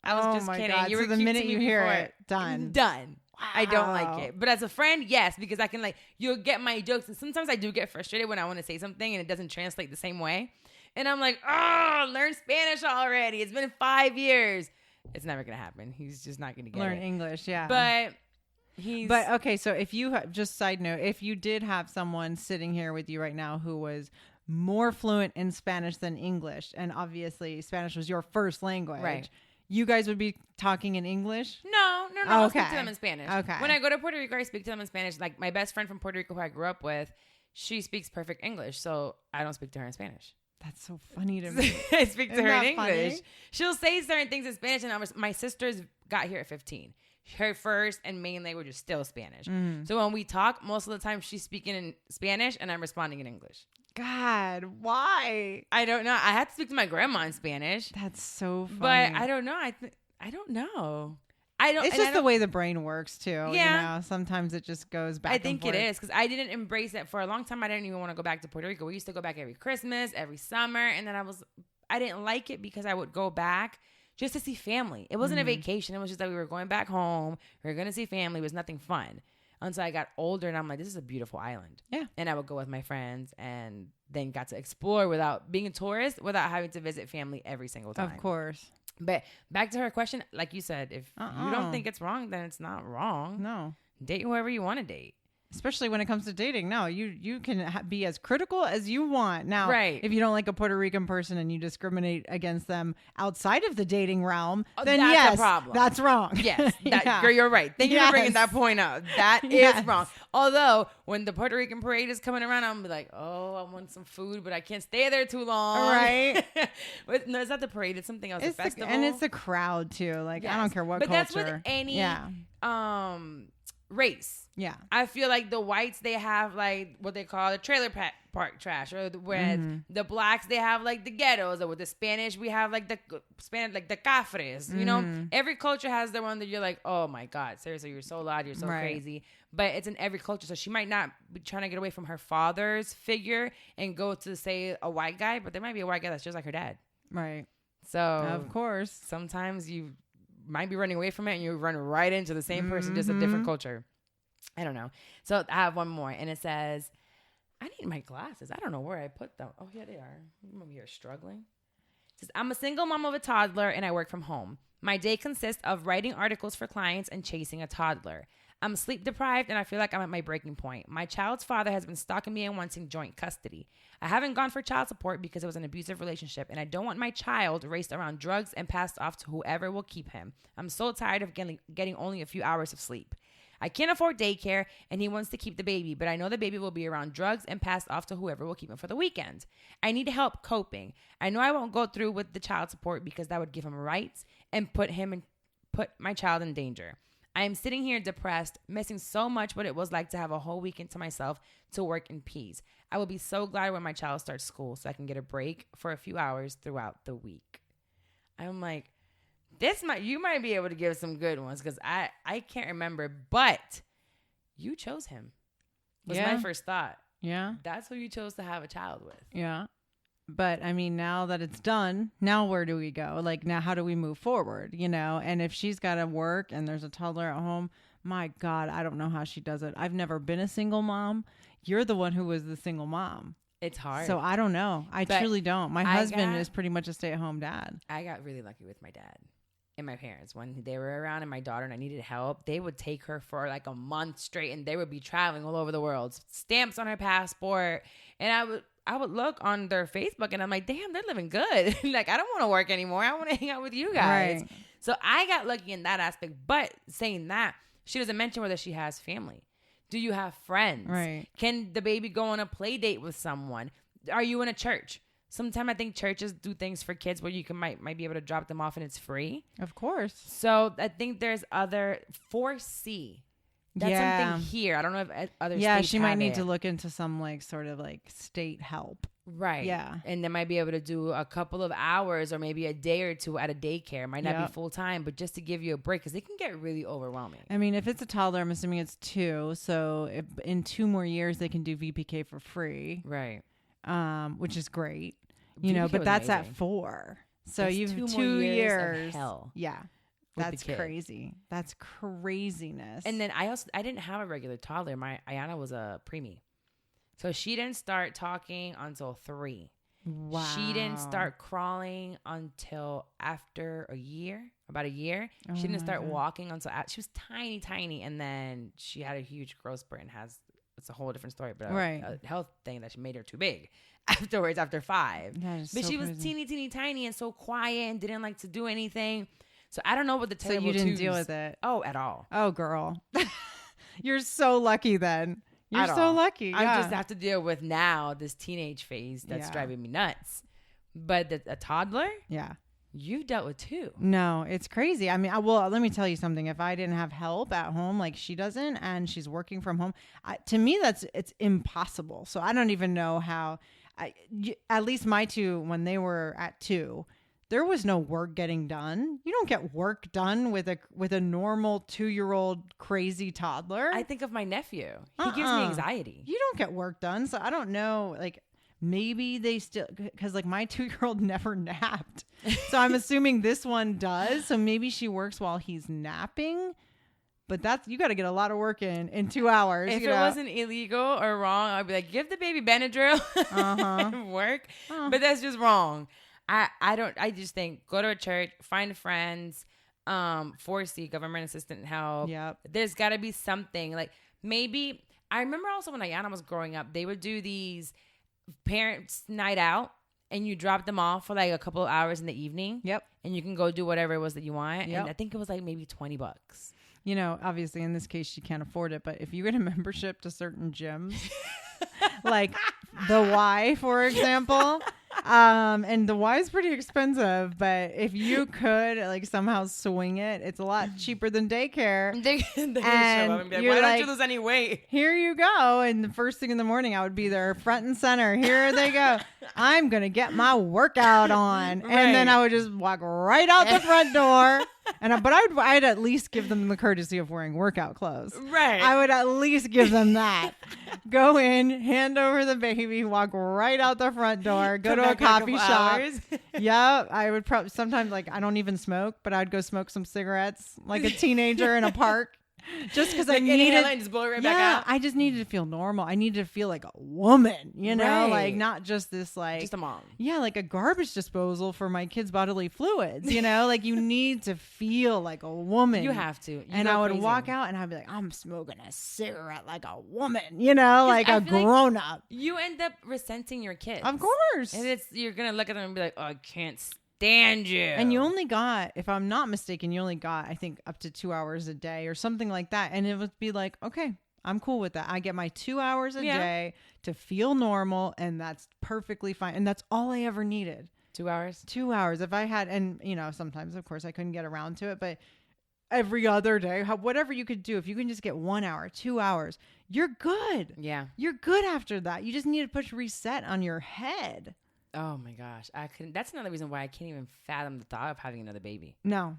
I was just kidding. God. You so were the cute minute to me you hear before. it, done. Wow. I don't like it. But as a friend, yes, because I can you'll get my jokes. And sometimes I do get frustrated when I want to say something and it doesn't translate the same way. And I'm like, learn Spanish already. It's been 5 years. It's never going to happen. He's just not going to get learn English, yeah. But okay, so if you just side note, if you did have someone sitting here with you right now who was more fluent in Spanish than English, and obviously Spanish was your first language, right? You guys would be talking in English? No. I'll speak to them in Spanish. Okay. When I go to Puerto Rico, I speak to them in Spanish. Like my best friend from Puerto Rico who I grew up with, she speaks perfect English, so I don't speak to her in Spanish. That's so funny to me. I speak to her in English. Funny? She'll say certain things in Spanish, and my sisters got here at 15. Her first and main language is still Spanish. Mm. So when we talk, most of the time she's speaking in Spanish and I'm responding in English. God, why? I don't know. I had to speak to my grandma in Spanish. That's so funny. But I don't know. I don't know. It's just the way the brain works too. Yeah. You know? Sometimes it just goes back. I think it is because I didn't embrace it for a long time. I didn't even want to go back to Puerto Rico. We used to go back every Christmas, every summer, and then I didn't like it because I would go back just to see family. It wasn't a vacation. It was just that we were going back home. We were going to see family. It was nothing fun. Until I got older and I'm like, this is a beautiful island. Yeah. And I would go with my friends and then got to explore without being a tourist, without having to visit family every single time. Of course. But back to her question, like you said, if you don't think it's wrong, then it's not wrong. No. Date whoever you want to date. Especially when it comes to dating. No, you can be as critical as you want. Now, if you don't like a Puerto Rican person and you discriminate against them outside of the dating realm, then that's yes, a problem. That's wrong. Yes, you're right. Thank you for bringing that point up. That is wrong. Although, when the Puerto Rican parade is coming around, I'm like, oh, I want some food, but I can't stay there too long. Right. But no, it's not the parade. It's something else. It's a festival. And it's the crowd, too. Like, I don't care what culture. But that's with any race. Yeah. I feel like the whites, they have like what they call the trailer park trash, or with the blacks, they have like the ghettos, or with the Spanish, we have like the Spanish, like the cafres, you know, every culture has their one that you're like, oh my God, seriously, you're so loud, you're so crazy, but it's in every culture. So she might not be trying to get away from her father's figure and go to say a white guy, but there might be a white guy that's just like her dad. Right. So of course, sometimes you might be running away from it and you run right into the same person, just a different culture. I don't know. So I have one more, and it says, I need my glasses. I don't know where I put them. Oh, here they are. I'm over here struggling. It says, I'm a single mom of a toddler, and I work from home. My day consists of writing articles for clients and chasing a toddler. I'm sleep deprived, and I feel like I'm at my breaking point. My child's father has been stalking me and wanting joint custody. I haven't gone for child support because it was an abusive relationship, and I don't want my child raced around drugs and passed off to whoever will keep him. I'm so tired of getting only a few hours of sleep. I can't afford daycare, and he wants to keep the baby, but I know the baby will be around drugs and passed off to whoever will keep him for the weekend. I need help coping. I know I won't go through with the child support because that would give him rights and put my child in danger. I am sitting here depressed, missing so much what it was like to have a whole weekend to myself to work in peace. I will be so glad when my child starts school so I can get a break for a few hours throughout the week. I'm like, you might be able to give some good ones, because I can't remember, but you chose him. Was my first thought. Yeah. That's who you chose to have a child with. Yeah. But I mean, now that it's done, now where do we go? Like, now how do we move forward? You know, and if she's got to work and there's a toddler at home, my God, I don't know how she does it. I've never been a single mom. You're the one who was the single mom. It's hard. So I don't know. I truly don't. My husband is pretty much a stay-at-home dad. I got really lucky with my dad and my parents. When they were around and my daughter and I needed help, they would take her for like a month straight, and they would be traveling all over the world, stamps on her passport. And I would look on their Facebook and I'm like, damn, they're living good. Like, I don't want to work anymore. I want to hang out with you guys. Right. So I got lucky in that aspect. But saying that, she doesn't mention whether she has family. Do you have friends? Right. Can the baby go on a play date with someone? Are you in a church? Sometimes I think churches do things for kids where you might be able to drop them off and it's free. Of course. So I think there's other 4C. That's something here. I don't know if other states Yeah, she might need it. to look into some like sort of like state help. Right. Yeah. And they might be able to do a couple of hours or maybe a day or two at a daycare. Might not be full time, but just to give you a break, because it can get really overwhelming. I mean, if it's a toddler, I'm assuming it's 2. So in 2 more years, they can do VPK for free. Right. Which is great. You know, but that's amazing. At 4. So you've 2 years of hell. Yeah. That's crazy. That's craziness. And then I didn't have a regular toddler. My Ayana was a preemie. So she didn't start talking until 3. Wow. She didn't start crawling until after about a year. She didn't start walking until she was tiny. And then she had a huge growth spurt and it's a whole different story, but a health thing that she made her too big afterwards, after 5. But she was teeny tiny and so quiet and didn't like to do anything. So I don't know what the terrible. So you didn't deal with it? Oh, at all. Oh, girl. You're so lucky then. You're so lucky. I just have to deal with now this teenage phase that's driving me nuts. But a toddler? Yeah. You've dealt with 2. No, it's crazy. I mean, let me tell you something. If I didn't have help at home like she doesn't, and she's working from home, to me, it's impossible. So I don't even know how. At least my 2, when they were at 2, there was no work getting done. You don't get work done with a normal 2-year-old crazy toddler. I think of my nephew. He gives me anxiety. You don't get work done. So I don't know, like, maybe they still, because like my 2-year-old never napped. So I'm assuming this one does. So maybe she works while he's napping. But you got to get a lot of work in 2 hours. If it wasn't illegal or wrong, I'd be like, give the baby Benadryl and work. But that's just wrong. I just think go to a church, find friends, 4C, government assistant help. Yep. There's got to be something. Like, maybe, I remember also when Ayana was growing up, they would do these parents' night out, and you drop them off for like a couple of hours in the evening. Yep. And you can go do whatever it was that you want. Yep. And I think it was like maybe $20. You know, obviously in this case, she can't afford it. But if you get a membership to certain gyms, like the Y, for example, And the Y is pretty expensive, but if you could like somehow swing it, it's a lot cheaper than daycare. And like, why don't you lose any weight? Here you go. And the first thing in the morning, I would be there front and center. Here they go. I'm going to get my workout on. Right. And then I would just walk right out the front door. I'd at least give them the courtesy of wearing workout clothes. Right. I would at least give them that. Go in, hand over the baby, walk right out the front door, go to a coffee shop. Yeah, I would probably sometimes I don't even smoke, but I'd go smoke some cigarettes like a teenager in a park. Just because I needed and just blow it right back out. I just needed to feel normal. I needed to feel like a woman, right. Like not just this just a mom. Yeah, like a garbage disposal for my kids' bodily fluids, like you need to feel like a woman. You have to. And I would walk out and I'd be like, I'm smoking a cigarette like a woman, like a grown up. You end up resenting your kids. Of course. And you're going to look at them and be like, oh, I can't stand you. And you only got, if I'm not mistaken, you only got, I think, up to 2 hours a day or something like that. And it would be like, okay, I'm cool with that. I get my 2 hours a day to feel normal, and that's perfectly fine. And that's all I ever needed. 2 hours? 2 hours. If I had, and sometimes, of course, I couldn't get around to it, but every other day, whatever you could do, if you can just get 1 hour, 2 hours, you're good. Yeah. You're good after that. You just need to push reset on your head. Oh my gosh. I couldn't. That's another reason why I can't even fathom the thought of having another baby. No,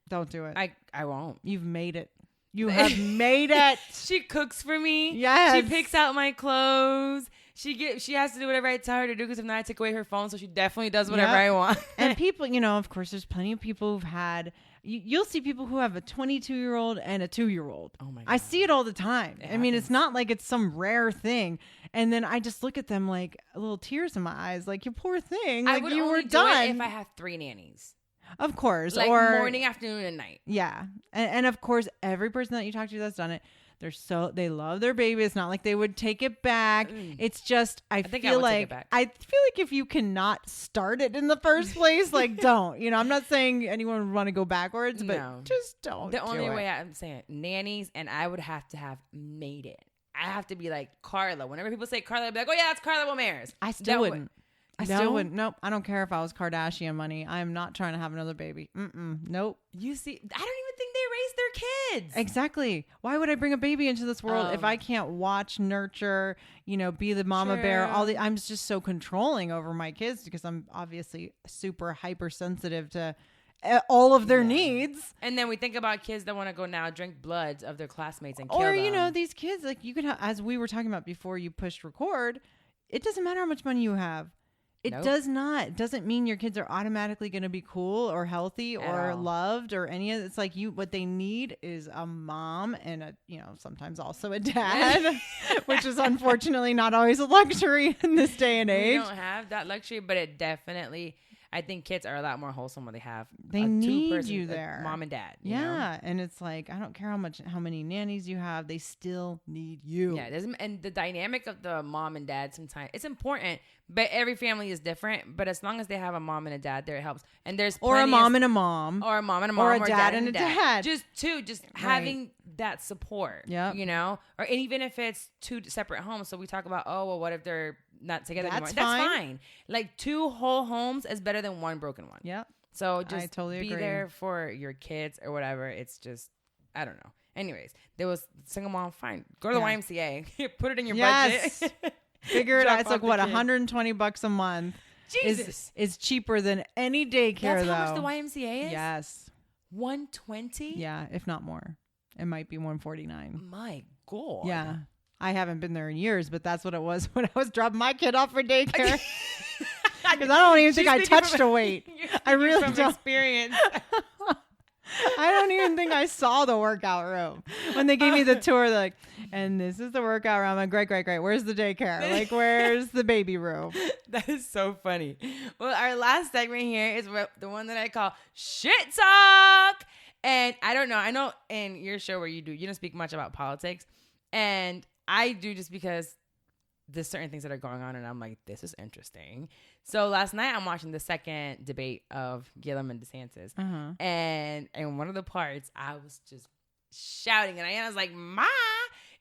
don't do it. I won't. You've made it. You have made it. She cooks for me. Yes. She picks out my clothes. She has to do whatever I tell her to do, because if not, I take away her phone. So she definitely does whatever I want. And people, of course, there's plenty of people who've had, you'll see people who have a 22-year-old and a 2-year-old. Oh my God. I see it all the time. It's not like it's some rare thing. And then I just look at them like little tears in my eyes, like, you poor thing. Like, you were done. If I have 3 nannies. Of course. Like or morning, afternoon, and night. Yeah. And of course, every person that you talk to that's done it, they love their baby. It's not like they would take it back. It's just, I feel like if you cannot start it in the first place, like, don't. I'm not saying anyone would want to go backwards, but just don't. The only way I'm saying it, nannies, and I would have to have made it. I have to be like Carla. Whenever people say Carla, I'd be like, oh yeah, that's Carla Wilmaris. I still wouldn't. I still wouldn't. Nope. I don't care if I was Kardashian money. I am not trying to have another baby. Nope. You see, I don't even think they raise their kids. Exactly. Why would I bring a baby into this world if I can't watch, nurture, be the mama bear? I'm just so controlling over my kids because I'm obviously super hypersensitive to all of their needs. And then we think about kids that want to go now drink bloods of their classmates and kill them. Or, these kids, like, you can have, as we were talking about before you pushed record, it doesn't matter how much money you have. It does not. It doesn't mean your kids are automatically going to be cool or healthy or loved or any of it. It's like what they need is a mom and sometimes also a dad, which is unfortunately not always a luxury in this day and age. We don't have that luxury, but it definitely, I think kids are a lot more wholesome when they need you there, mom and dad. Yeah, and it's like, I don't care how many nannies you have, they still need you. Yeah, and the dynamic of the mom and dad, sometimes it's important, but every family is different. But as long as they have a mom and a dad, there, it helps. And there's a mom and a mom, or a mom and a mom, or a dad and a dad. Just having that support. Yeah, or and even if it's 2 separate homes. So we talk about, what if they're not together anymore? That's fine. Like 2 whole homes is better than 1 broken one. Yeah. So just totally be agree. there for your kids or whatever. It's just, I don't know. Anyways, there was single mom. Fine, go to the YMCA. Put it in your budget. Figure it out. It's like what, $120 a month. Jesus, is cheaper than any daycare. That's how much the YMCA is. Yes, $120. Yeah, if not more. It might be $149. My God. Yeah. I haven't been there in years, but that's what it was when I was dropping my kid off for daycare. Because I don't even think I touched a weight. I really don't. Experience. I don't even think I saw the workout room. When they gave me the tour, they're like, and this is the workout room. I'm like, great. Where's the daycare? Like, where's the baby room? That is so funny. Well, our last segment here is the one that I call Shit Talk. And I don't know. I know in your show where you don't speak much about politics. And I do, just because there's certain things that are going on and I'm like, this is interesting. So last night I'm watching the second debate of GILLUM and DeSantis. And in one of the parts I was just shouting, and I was like, Ma!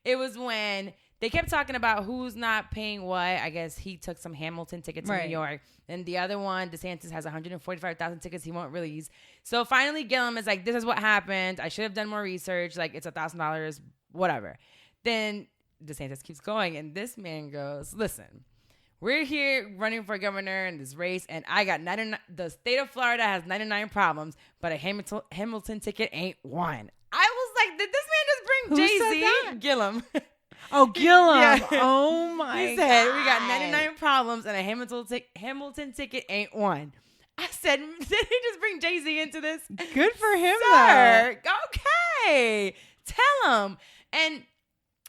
It was when they kept talking about who's not paying what. I guess he took some Hamilton tickets to New York. And the other one, DeSantis, has 145,000 tickets he won't release. So finally, Gillum is like, this is what happened. I should have done more research. Like, it's $1,000, whatever. Then DeSantis keeps going. And this man goes, listen, we're here running for governor in this race. And I got 99. The state of Florida has 99 problems, but a Hamilton ticket ain't one. I was like, did this man just bring Jay-Z? Gillum. Oh, Gillum. Yeah. Oh, my He said, God. we got 99 problems and a Hamilton ticket ain't one. I said, did he just bring Jay-Z into this? Good for him, Sir, okay. Tell him. And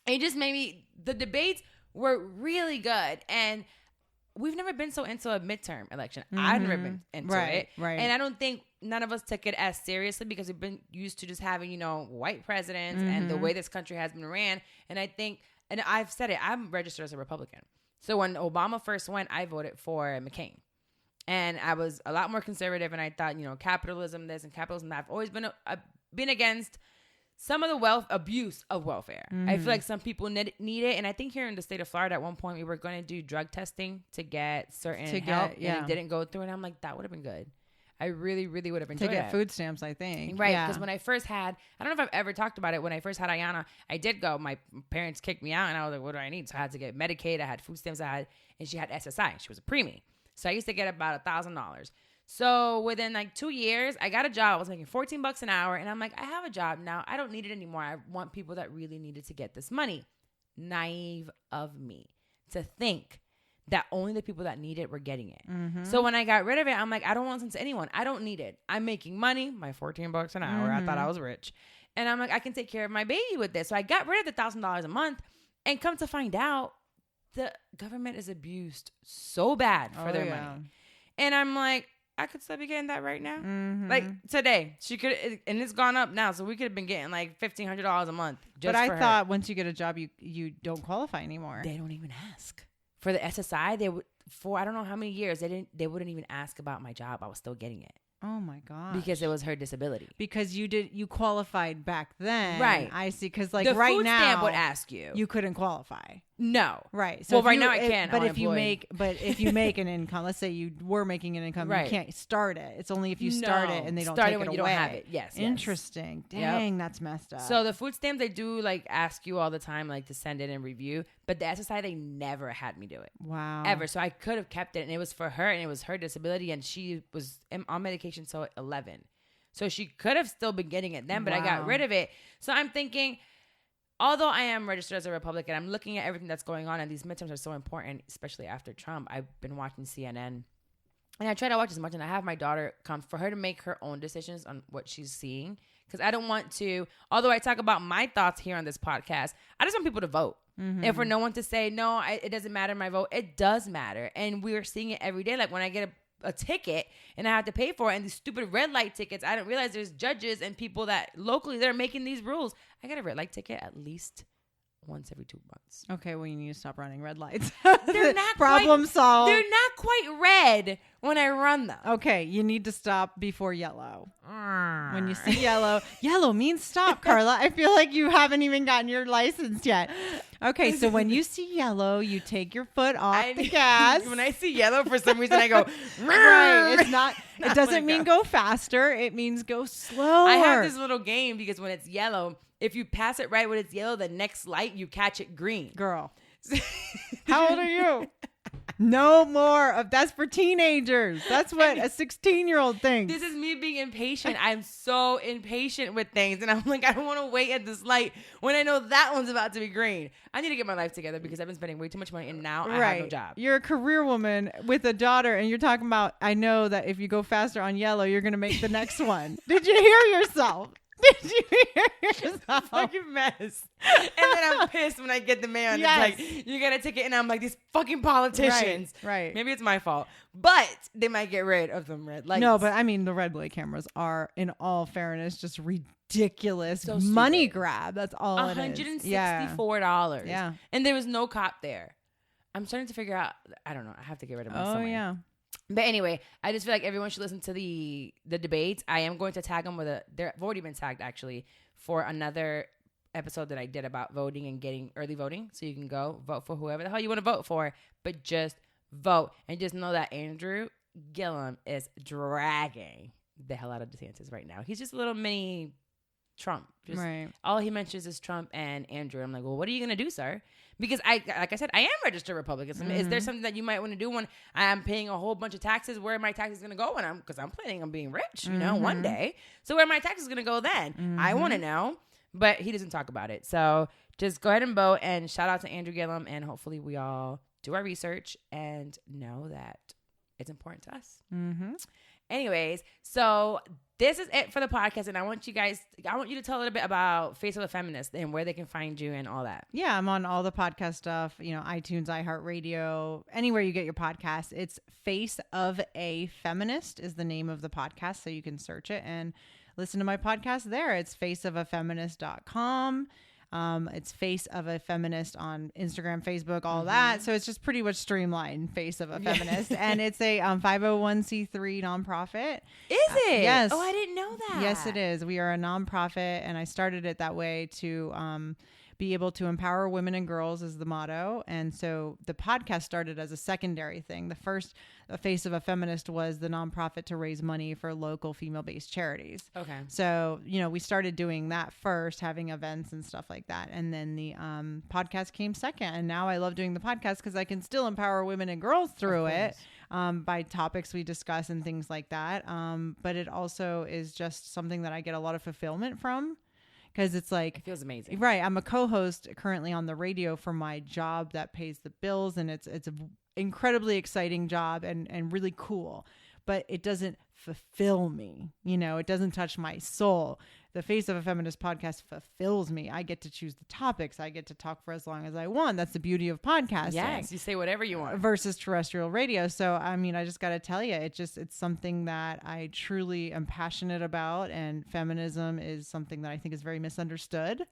it just made me, the debates were really good. And we've never been so into a midterm election. I've never been into it. Right. And I don't think none of us took it as seriously because we've been used to just having, white presidents and the way this country has been ran. And I think, and I've said it, I'm registered as a Republican. So when Obama first went, I voted for McCain. And I was a lot more conservative. And I thought, capitalism this and capitalism that. I've always been against some of the abuse of welfare. I feel like some people need it. And I think here in the state of Florida, at one point, we were going to do drug testing to get certain help. And it didn't go through. And I'm like, that would have been good. I really, really would have enjoyed to get food stamps, I think. Right. Because when I first had, I don't know if I've ever talked about it. When I first had Ayana, I did go. My parents kicked me out and I was like, what do I need? So I had to get Medicaid. I had food stamps. And she had SSI. She was a preemie. So I used to get about $1,000. So within like 2 years, I got a job. I was making $14 an hour. And I'm like, I have a job now. I don't need it anymore. I want people that really needed to get this money. Naive of me to think that only the people that need it were getting it. So when I got rid of it, I'm like, I don't want to listen to anyone. I don't need it. I'm making money, my $14 an hour. I thought I was rich. And I'm like, I can take care of my baby with this. So I got rid of the $1,000 a month and come to find out the government is abused so bad for their money. And I'm like, I could still be getting that right now. Like today, she could, and it's gone up now. So we could have been getting like $1,500 a month. Just but I for thought once you get a job, you don't qualify anymore. They don't even ask. For the SSI, they would, for I don't know how many years, they wouldn't even ask about my job. I was still getting it. Oh my God. Because it was her disability. Because you qualified back then. Right. I see. Because like the right food now, stamp would ask you. You couldn't qualify. No. Right. So right now I can. But if you make an income, let's say you were making an income, you can't start it. It's only if you start it and they don't take it when away. You don't have it. Yes. Interesting. Dang, that's messed up. So the food stamps, they do like ask you all the time, like to send it and review. But the SSI, they never had me do it. Wow. Ever. So I could have kept it, and it was for her, and it was her disability, and she was on medication till 11. So she could have still been getting it then, but I got rid of it. So I'm thinking, although I am registered as a Republican, I'm looking at everything that's going on, and these midterms are so important, especially after Trump. I've been watching CNN, and I try to watch as much, and I have my daughter come for her to make her own decisions on what she's seeing, because I don't want to, although I talk about my thoughts here on this podcast, I just want people to vote. And for no one to say, no, it doesn't matter my vote. It does matter. And we're seeing it every day. Like when I get a ticket and I have to pay for it, and these stupid red light tickets, I don't realize there's judges and people that locally that are making these rules. I get a red light ticket at least once every 2 months. Okay, well, you need to stop running red lights. They're not problem solved. They're not quite red when I run them. Okay, you need to stop before yellow. When you see yellow means stop, Carla. I feel like you haven't even gotten your license yet. Okay, so when you see yellow, you take your foot off the gas. When I see yellow, for some reason, I go, right. It's not. It doesn't mean go faster. It means go slower. I have this little game because when it's yellow, if you pass it right when it's yellow, the next light, you catch it green. Girl, how old are you? No more of that's for teenagers. That's what a 16-year-old thinks. This is me being impatient. I'm so impatient with things. And I'm like, I don't want to wait at this light when I know that one's about to be green. I need to get my life together because I've been spending way too much money and now I have no job. You're a career woman with a daughter and you're talking about, I know that if you go faster on yellow, you're going to make the next one. Did you hear yourself? Did you hear yourself? Fucking mess. And then I'm pissed when I get the mail and it's like, you get a ticket, and I'm like, these fucking politicians. Right. Maybe it's my fault. But they might get rid of them red lights. No, but I mean, the red light cameras are, in all fairness, just ridiculous money grab. That's all it is. $164. Yeah. And there was no cop there. I'm starting to figure out, I don't know. I have to get rid of them somewhere. Yeah. But anyway, I just feel like everyone should listen to the debates. I am going to tag them they've already been tagged actually for another episode that I did about voting and getting early voting. So you can go vote for whoever the hell you want to vote for, but just vote. And just know that Andrew Gillum is dragging the hell out of DeSantis right now. He's just a little mini Trump. Just all he mentions is Trump and Andrew. I'm like, well, what are you going to do, sir? Because like I said, I am registered Republican. So is there something that you might want to do when I'm paying a whole bunch of taxes? Where are my taxes going to go? Because I'm planning on being rich, you know, one day. So where are my taxes going to go then? I want to know, but he doesn't talk about it. So just go ahead and vote, and shout out to Andrew Gillum. And hopefully we all do our research and know that it's important to us. Anyways, so this is it for the podcast, and I want you to tell a little bit about Face of a Feminist and where they can find you and all that. Yeah, I'm on all the podcast stuff, iTunes, iHeartRadio, anywhere you get your podcasts. It's Face of a Feminist is the name of the podcast, so you can search it and listen to my podcast there. It's faceofafeminist.com. It's Face of a Feminist on Instagram, Facebook, all that. So it's just pretty much streamlined, Face of a Feminist. And it's a 501c3 nonprofit. Is it? Yes. Oh, I didn't know that. Yes, it is. We are a nonprofit, and I started it that way to be able to empower women and girls is the motto. And so the podcast started as a secondary thing. The first Face of a Feminist was the nonprofit to raise money for local female-based charities. Okay. So, we started doing that first, having events and stuff like that. And then the podcast came second. And now I love doing the podcast because I can still empower women and girls through it by topics we discuss and things like that. But it also is just something that I get a lot of fulfillment from. Because it's like, it feels amazing. Right. I'm a co-host currently on the radio for my job that pays the bills. And it's an incredibly exciting job and really cool. But it doesn't fulfill me. It doesn't touch my soul. The Face of a Feminist podcast fulfills me. I get to choose the topics. I get to talk for as long as I want. That's the beauty of podcasting. Yes, you say whatever you want. Versus terrestrial radio. So, I just got to tell you, it's something that I truly am passionate about. And feminism is something that I think is very misunderstood.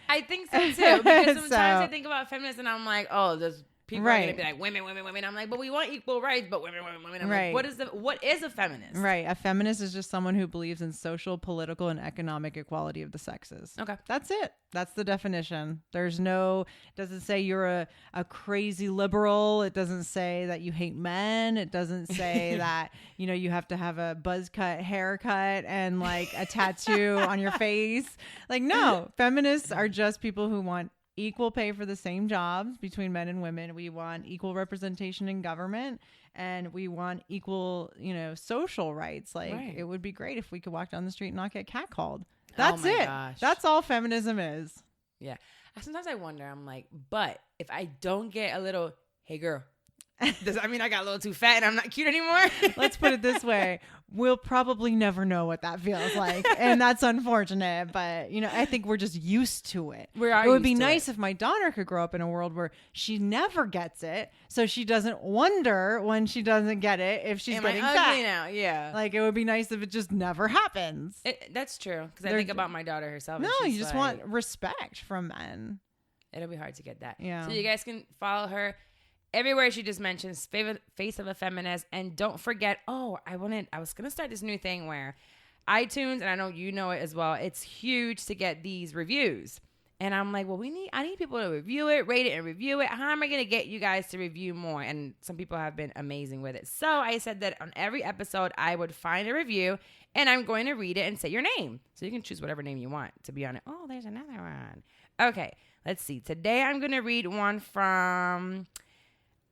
I think so too. Because sometimes I think about feminism and I'm like, oh, there's people are going to be like, women. I'm like, but we want equal rights, but women. I'm like, what is a feminist? Right. A feminist is just someone who believes in social, political, and economic equality of the sexes. Okay. That's it. That's the definition. It doesn't say you're a crazy liberal. It doesn't say that you hate men. It doesn't say that, you have to have a buzz cut haircut and like a tattoo on your face. Like, no, feminists are just people who want equal pay for the same jobs between men and women. We want equal representation in government, and we want equal, social rights. Like, It would be great if we could walk down the street and not get catcalled. That's it. Gosh. That's all feminism is. Yeah. Sometimes I wonder, I'm like, but if I don't get a little, hey girl, does that mean I got a little too fat and I'm not cute anymore? Let's put it this way. We'll probably never know what that feels like. And that's unfortunate. But, I think we're just used to it. It would be nice if my daughter could grow up in a world where she never gets it. So she doesn't wonder when she doesn't get it if she's getting fat. Now? Yeah. Like, it would be nice if it just never happens. That's true. Because I think about my daughter herself. No, you just want respect from men. It'll be hard to get that. Yeah. So you guys can follow her everywhere she just mentions Face of a Feminist. And don't forget, I was going to start this new thing where iTunes, and I know you know it as well, it's huge to get these reviews. And I'm like, well, I need people to review it, rate it, and review it. How am I going to get you guys to review more? And some people have been amazing with it. So I said that on every episode, I would find a review, and I'm going to read it and say your name. So you can choose whatever name you want to be on it. Oh, there's another one. Okay, let's see. Today I'm going to read one from...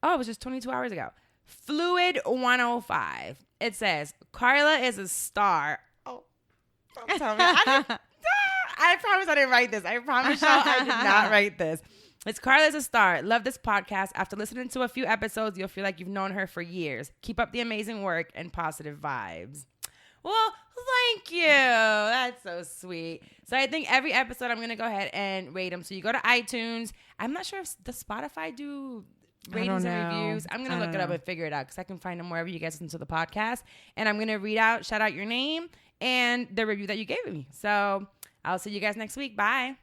it was just 22 hours ago. Fluid 105. It says, Carla is a star. Oh, don't tell me. I promise I didn't write this. I promise y'all I did not write this. It's Carla is a star. Love this podcast. After listening to a few episodes, you'll feel like you've known her for years. Keep up the amazing work and positive vibes. Well, thank you. That's so sweet. So I think every episode I'm going to go ahead and rate them. So you go to iTunes. I'm not sure if the Spotify do... ratings and reviews. I'm going to look it up and figure it out because I can find them wherever you guys listen to the podcast. And I'm going to shout out your name and the review that you gave me. So I'll see you guys next week. Bye.